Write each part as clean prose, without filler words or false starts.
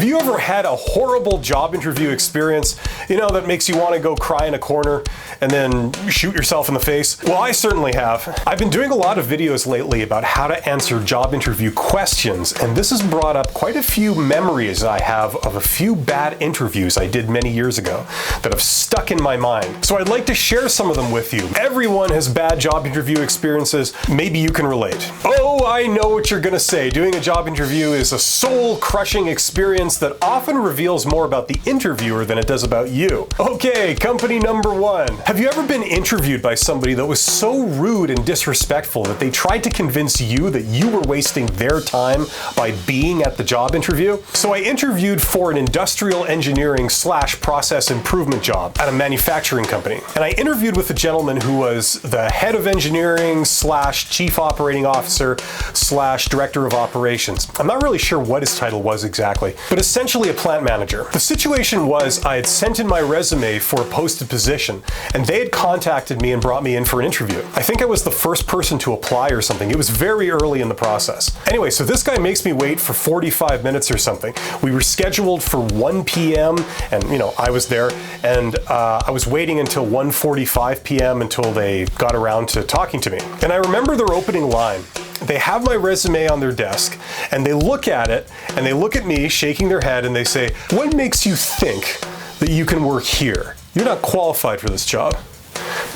you ever had a horrible job interview experience, that makes you want to go cry in a corner and then shoot yourself in the face? Well, I certainly have. I've been doing a lot of videos lately about how to answer job interview questions, and this has brought up quite a few memories I have of a few bad interviews I did many years ago that have stuck in my mind. So I'd like to share some of them with you. Everyone has bad job interview experiences. Maybe you can relate. Oh, I know what you're gonna say. Doing a job interview is a soul-crushing experience that often reveals more about the interviewer than it does about you. Okay, company number one. Have you ever been interviewed by somebody that was so rude and disrespectful that they tried to convince you that you were wasting their time by being at the job interview? So I interviewed for an industrial engineering / process improvement job at a manufacturing company. And I interviewed with a gentleman who was the head of engineering / chief operating officer / director of operations. I'm not really sure what his title was exactly, but essentially a plant manager. The situation was I had sent in my resume for a posted position, and they had contacted me and brought me in for an interview. I think I was the first person to apply or something. It was very early in the process. Anyway, so this guy makes me wait for 45 minutes or something. We were scheduled for 1 p.m. and I was there, and I was waiting until 1:45 p.m. until they got around to talking to me. And I remember their opening line. They have my resume on their desk, and they look at it, and they look at me shaking their head, and they say, "What makes you think that you can work here? You're not qualified for this job."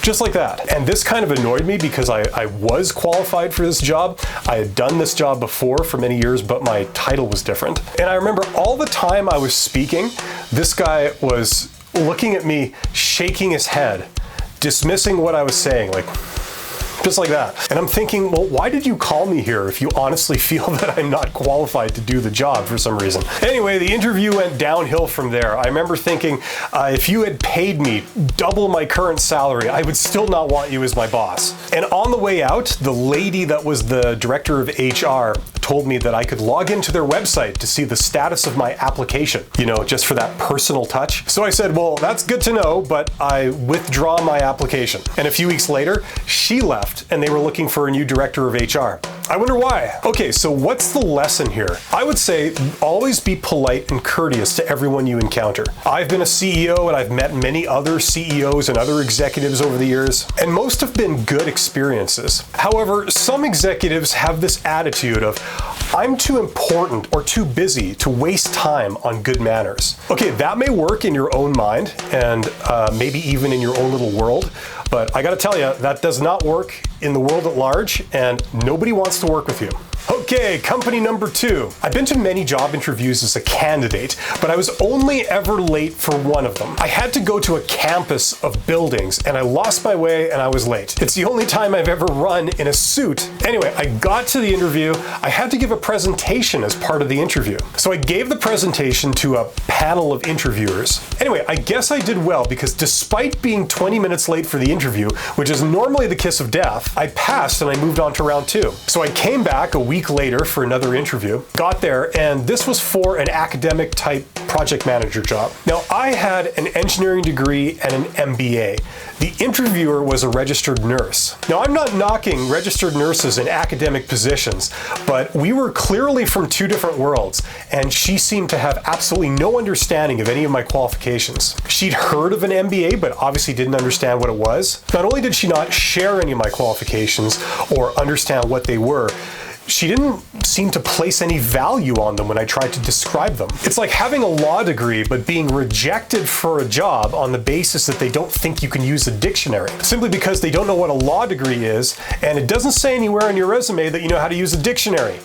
Just like that. And this kind of annoyed me because I was qualified for this job. I had done this job before for many years, but my title was different. And I remember all the time I was speaking, this guy was looking at me, shaking his head, dismissing what I was saying, just like that. And I'm thinking, well, why did you call me here if you honestly feel that I'm not qualified to do the job for some reason? Anyway, the interview went downhill from there. I remember thinking, if you had paid me double my current salary, I would still not want you as my boss. And on the way out, the lady that was the director of HR told me that I could log into their website to see the status of my application, just for that personal touch. So I said, well, that's good to know, but I withdraw my application. And a few weeks later, she left, and they were looking for a new director of HR. I wonder why. Okay, so what's the lesson here? I would say always be polite and courteous to everyone you encounter. I've been a CEO, and I've met many other CEOs and other executives over the years, and most have been good experiences. However, some executives have this attitude of, I'm too important or too busy to waste time on good manners. Okay, that may work in your own mind and maybe even in your own little world, but I gotta tell you, that does not work in the world at large, and nobody wants to work with you. Okay, company number two. I've been to many job interviews as a candidate, but I was only ever late for one of them. I had to go to a campus of buildings, and I lost my way and I was late. It's the only time I've ever run in a suit. Anyway, I got to the interview. I had to give a presentation as part of the interview. So I gave the presentation to a panel of interviewers. Anyway, I guess I did well because despite being 20 minutes late for the interview, which is normally the kiss of death, I passed and I moved on to round two. So I came back a week later for another interview, got there, and this was for an academic type project manager job. Now, I had an engineering degree and an MBA. The interviewer was a registered nurse. Now, I'm not knocking registered nurses in academic positions, but we were clearly from two different worlds, and she seemed to have absolutely no understanding of any of my qualifications. She'd heard of an MBA, but obviously didn't understand what it was. Not only did she not share any of my qualifications or understand what they were, she didn't seem to place any value on them when I tried to describe them. It's like having a law degree but being rejected for a job on the basis that they don't think you can use a dictionary, simply because they don't know what a law degree is, and it doesn't say anywhere in your resume that you know how to use a dictionary.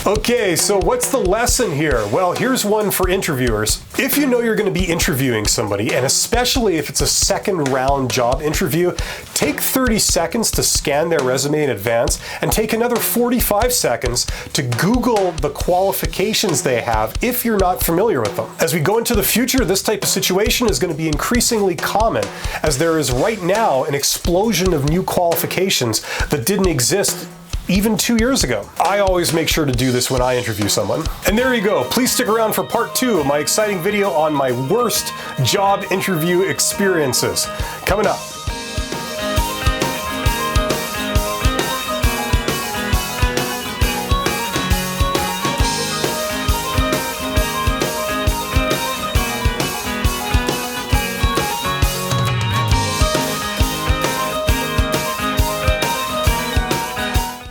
Okay, so what's the lesson here? Well, here's one for interviewers. If you know you're going to be interviewing somebody, and especially if it's a second round job interview, take 30 seconds to scan their resume in advance and take another 45 seconds to Google the qualifications they have if you're not familiar with them. As we go into the future, this type of situation is going to be increasingly common, as there is right now an explosion of new qualifications that didn't exist even 2 years ago. I always make sure to do this when I interview someone. And there you go. Please stick around for part 2 of my exciting video on my worst job interview experiences. Coming up.